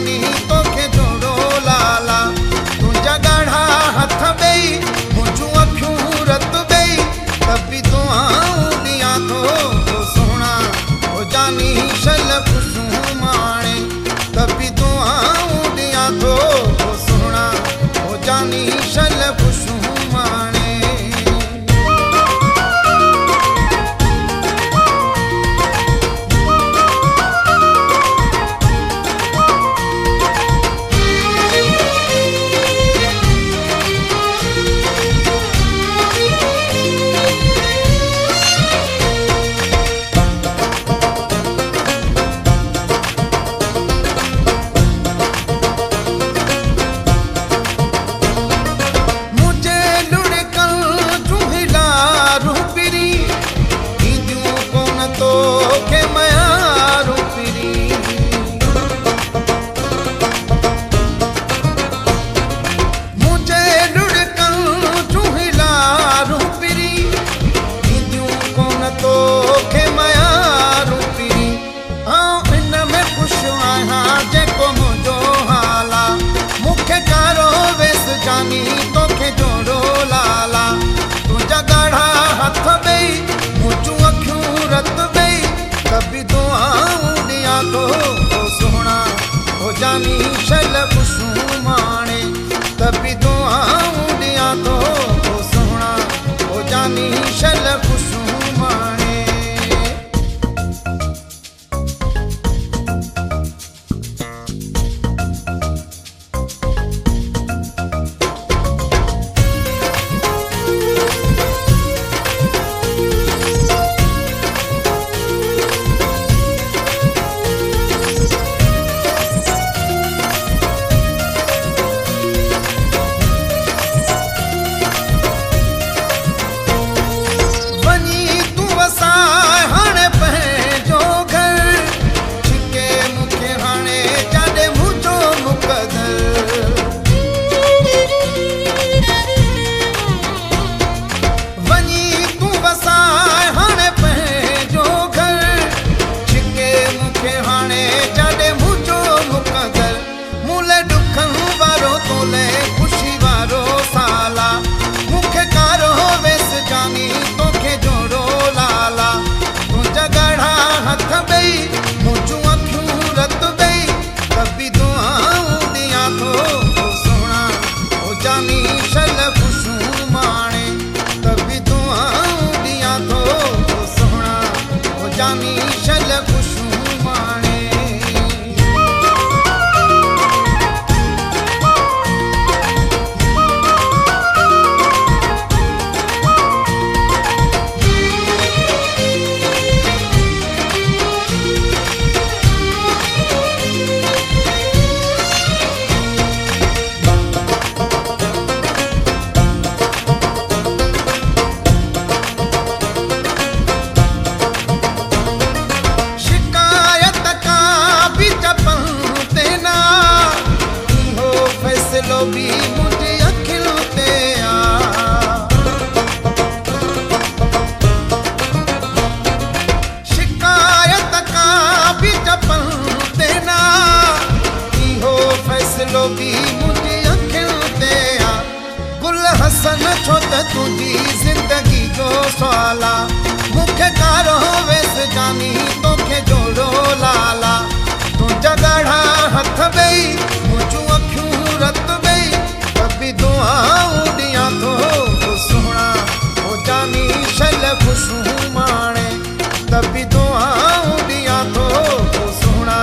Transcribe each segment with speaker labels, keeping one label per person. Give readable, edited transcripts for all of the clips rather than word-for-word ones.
Speaker 1: जानी तोखे जोड़ो लाला तुंहिंजा ॻाढ़ा हथ ॿई मुंहिंजूं अखियूं रत ॿई तबी दुआऊं ॾियां थो सोहणा हो जानी शल ख़ुशूं माणे तबी दुआऊं ॾियां थो सोहणा हो जानी शल ख़ुशूं माणे जानी तोखे जोड़ो लाला तुंहिंजा ॻाढ़ा हथ ॿई मुंहिंजूं अखियूं रत ॿई तबी दुआऊं ॾियां थो सोहणा हो जानी शल ख़ुशूं माणे तबी दुआऊं ॾियां थो सोहणा हो जानी शल ख़ुशूं माणे जानी शल ख़ुशूं माणे भी मुझे अखियों ते शिकायत का भी जपन देना इहो फैसलो भी मुझे अखियों ते गुल हसन छो त तुझी जिंदगी जो सवाला मूंखे कारो वेस जानी तोखे जोड़ो लाला तुंहिंजा ॻाढ़ा हथ ॿई मुंहिंजूं अखियूं रत ॿई तबी दुआऊं ॾियां थो सोहणा हो जानी शल ख़ुशूं माणे तबी दुआऊं ॾियां थो सोहणा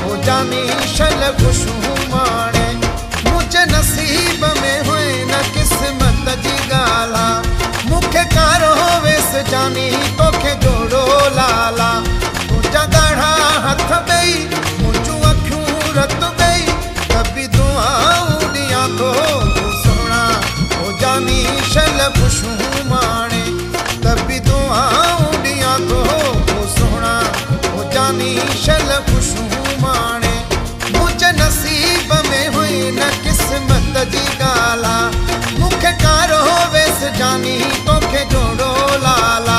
Speaker 1: हो जानी शल ख़ुशूं माणे मुंहिंजे नसीब में हुए न क़िस्मत जी ॻाल्हि मूंखे कारो वेस जानी तोखे जोड़ो लाला तुंहिंजा ॻाढ़ा हथ ॿई मुंहिंजूं अखियूं रत ॿई तबी दुआऊं ॾियां थो सोहणा हो जानी शल ख़ुशूं माणे तबी दुआऊं ॾियां थो सोहणा हो जानी शल ख़ुशूं माणे मुंहिंजे नसीब में हुई न क़िस्मत जी ॻाल्हि मूंखे कारो वेस जानी तोखे जोड़ो लाला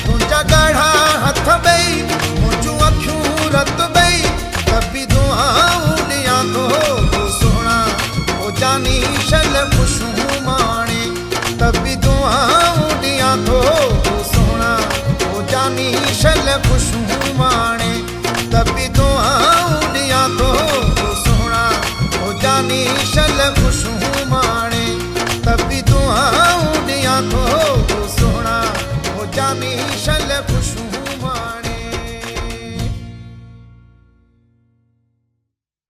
Speaker 1: तुंहिंजा ॻाढ़ा हथ ॿई मुंहिंजूं अखियूं रत ॿई खुशबू माणे तभी दुआऊं ॾियां थो सोहणा हो जानी शल खुशबू माणे तभी दुआऊं ॾियां थो सोहणा हो जानी शल खुशबू